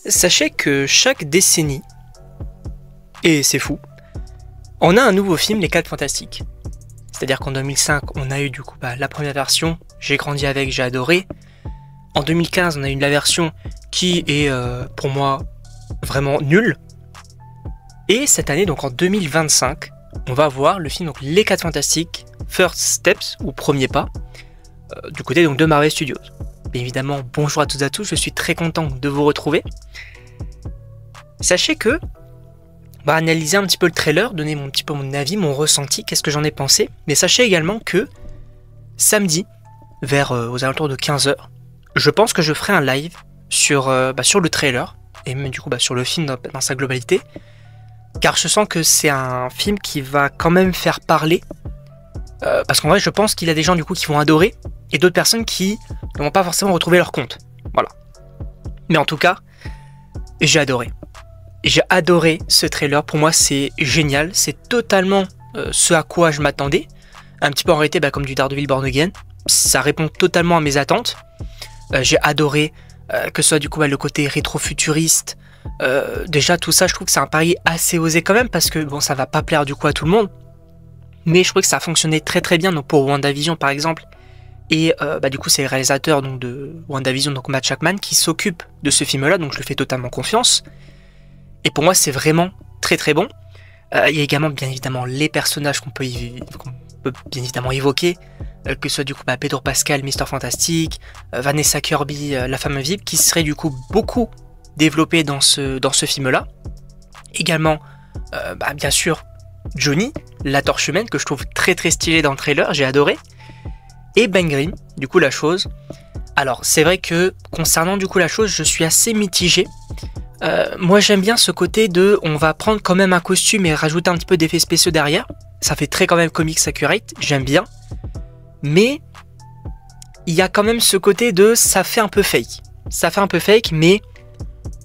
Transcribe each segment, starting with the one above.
Sachez que chaque décennie, et c'est fou, on a un nouveau film, Les 4 Fantastiques. C'est-à-dire qu'en 2005, on a eu du coup la première version, j'ai grandi avec, j'ai adoré. En 2015, on a eu la version qui est pour moi vraiment nulle. Et cette année, donc en 2025, on va voir le film donc, Les 4 Fantastiques, First Steps, ou Premier Pas, du côté donc, de Marvel Studios. Bien évidemment, bonjour à toutes et à tous, je suis très content de vous retrouver. Sachez que, on va analyser un petit peu le trailer, donner un petit peu mon avis, mon ressenti, qu'est-ce que j'en ai pensé. Mais sachez également que samedi, vers aux alentours de 15 h, je pense que je ferai un live sur le trailer, et même du coup sur le film dans sa globalité, car je sens que c'est un film qui va quand même faire parler, parce qu'en vrai je pense qu'il y a des gens du coup qui vont adorer, et d'autres personnes qui ne vont pas forcément retrouver leur compte. Voilà. Mais en tout cas, j'ai adoré. J'ai adoré ce trailer, pour moi c'est génial, c'est totalement ce à quoi je m'attendais. Un petit peu en réalité comme du Daredevil Born Again, ça répond totalement à mes attentes. J'ai adoré que ce soit du coup le côté rétro-futuriste. Déjà tout ça je trouve que c'est un pari assez osé quand même, parce que bon ça va pas plaire du coup à tout le monde. Mais je trouve que ça a fonctionné très très bien donc pour WandaVision par exemple. Et du coup c'est le réalisateur donc, de WandaVision, donc Matt Shakman, qui s'occupe de ce film là, donc je lui fais totalement confiance. Et pour moi c'est vraiment très très bon. Il y a également bien évidemment les personnages qu'on peut bien évidemment évoquer, que ce soit du coup Pedro Pascal, Mister Fantastic, Vanessa Kirby, la femme invisible, qui serait du coup beaucoup développée dans ce film là. Également bien sûr Johnny, la torche humaine, que je trouve très très stylé dans le trailer, j'ai adoré. Et Ben Grimm, du coup la chose. Alors c'est vrai que concernant du coup la chose, je suis assez mitigé. Moi j'aime bien ce côté de on va prendre quand même un costume et rajouter un petit peu d'effets spéciaux derrière. Ça fait très quand même comics accurate, j'aime bien. Mais il y a quand même ce côté de ça fait un peu fake. Ça fait un peu fake, mais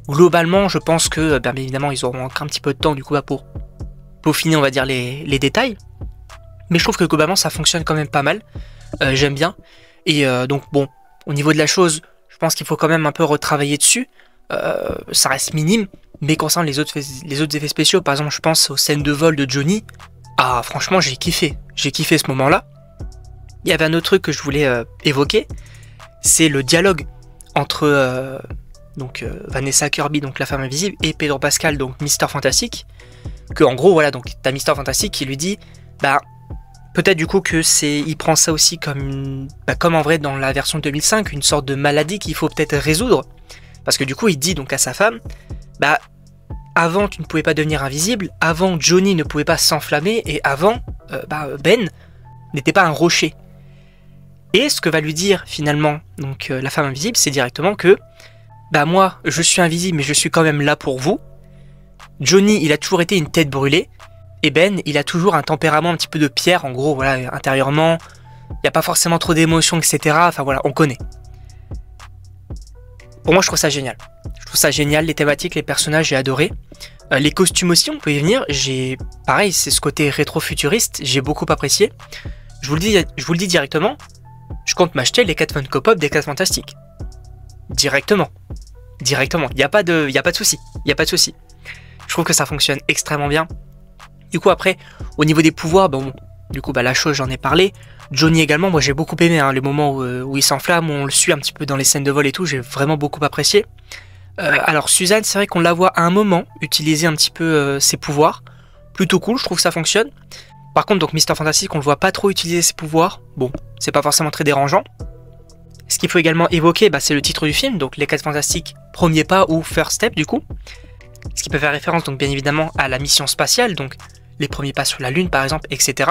globalement je pense que bien évidemment ils auront encore un petit peu de temps du coup pour peaufiner on va dire les détails. Mais je trouve que globalement ça fonctionne quand même pas mal. J'aime bien. Et donc bon, au niveau de la chose, je pense qu'il faut quand même un peu retravailler dessus. Ça reste minime, mais concernant les autres effets spéciaux, par exemple je pense aux scènes de vol de Johnny, ah franchement j'ai kiffé ce moment là. Il y avait un autre truc que je voulais évoquer, c'est le dialogue entre Vanessa Kirby, donc la femme invisible, et Pedro Pascal, donc Mister Fantastic, que en gros voilà, donc t'as Mister Fantastic qui lui dit peut-être du coup que il prend ça aussi comme en vrai dans la version 2005, une sorte de maladie qu'il faut peut-être résoudre. Parce que du coup il dit donc à sa femme, avant tu ne pouvais pas devenir invisible, avant Johnny ne pouvait pas s'enflammer, et avant Ben n'était pas un rocher. Et ce que va lui dire finalement donc la femme invisible, c'est directement que moi je suis invisible mais je suis quand même là pour vous. Johnny il a toujours été une tête brûlée, et Ben il a toujours un tempérament un petit peu de pierre, en gros voilà, intérieurement il n'y a pas forcément trop d'émotions, etc. Enfin voilà, on connaît. Pour moi je trouve ça génial. Je trouve ça génial, les thématiques, les personnages, j'ai adoré. Les costumes aussi, on peut y venir. Pareil, c'est ce côté rétro-futuriste, j'ai beaucoup apprécié. Je vous le dis directement, je compte m'acheter les 4 Funko Pop des 4 Fantastiques. Directement. Il n'y a pas de souci. Je trouve que ça fonctionne extrêmement bien. Du coup après, au niveau des pouvoirs, du coup la chose j'en ai parlé. Johnny également, moi j'ai beaucoup aimé les moments où il s'enflamme, où on le suit un petit peu dans les scènes de vol et tout, j'ai vraiment beaucoup apprécié. Alors Suzanne, c'est vrai qu'on la voit à un moment utiliser un petit peu ses pouvoirs, plutôt cool, je trouve que ça fonctionne. Par contre donc Mister Fantastic, on le voit pas trop utiliser ses pouvoirs, bon, c'est pas forcément très dérangeant. Ce qu'il faut également évoquer, c'est le titre du film, donc Les 4 Fantastiques, Premier Pas ou First Step du coup. Ce qui peut faire référence donc bien évidemment à la mission spatiale, donc les premiers pas sur la Lune par exemple, etc.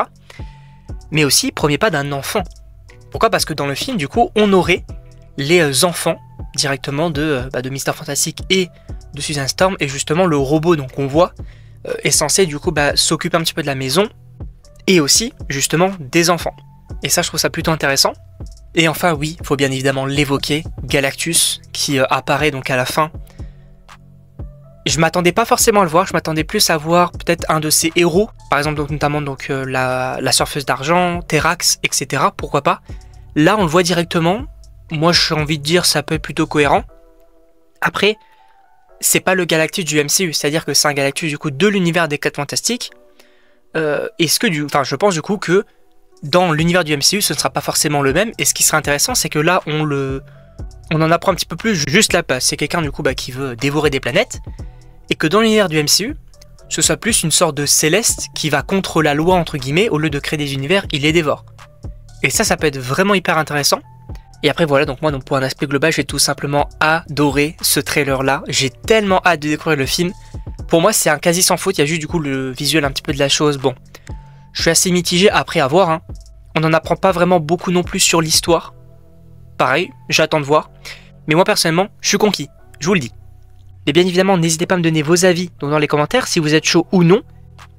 Mais aussi premier pas d'un enfant. Pourquoi ? Parce que dans le film, du coup, on aurait les enfants directement de Mister Fantastic et de Susan Storm, et justement le robot donc on voit est censé du coup s'occuper un petit peu de la maison et aussi justement des enfants. Et ça je trouve ça plutôt intéressant. Et enfin oui, il faut bien évidemment l'évoquer, Galactus qui apparaît donc à la fin. Je m'attendais pas forcément à le voir, je m'attendais plus à voir peut-être un de ses héros, par exemple donc, notamment donc, la surfeuse d'argent, Terrax, etc. Pourquoi pas. Là on le voit directement, moi j'ai envie de dire ça peut être plutôt cohérent. Après, c'est pas le Galactus du MCU, c'est-à-dire que c'est un Galactus du coup de l'univers des 4 Fantastiques. Je pense du coup que dans l'univers du MCU, ce ne sera pas forcément le même. Et ce qui serait intéressant, c'est que là, on en apprend un petit peu plus juste la passe. C'est quelqu'un du coup qui veut dévorer des planètes. Et que dans l'univers du MCU, ce soit plus une sorte de Céleste qui va contre la loi, entre guillemets, au lieu de créer des univers, il les dévore. Et ça peut être vraiment hyper intéressant. Et après voilà, donc moi pour un aspect global, j'ai tout simplement adoré ce trailer là. J'ai tellement hâte de découvrir le film. Pour moi c'est un quasi sans faute, il y a juste du coup le visuel un petit peu de la chose. Bon, je suis assez mitigé après à voir. Hein. On n'en apprend pas vraiment beaucoup non plus sur l'histoire. Pareil, j'attends de voir. Mais moi personnellement, je suis conquis, je vous le dis. Et bien évidemment, n'hésitez pas à me donner vos avis dans les commentaires si vous êtes chaud ou non.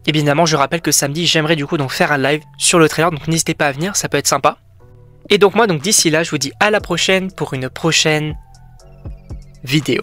Et bien évidemment, je rappelle que samedi, j'aimerais du coup donc faire un live sur le trailer, donc n'hésitez pas à venir, ça peut être sympa. Et donc moi, d'ici là, je vous dis à la prochaine pour une prochaine vidéo.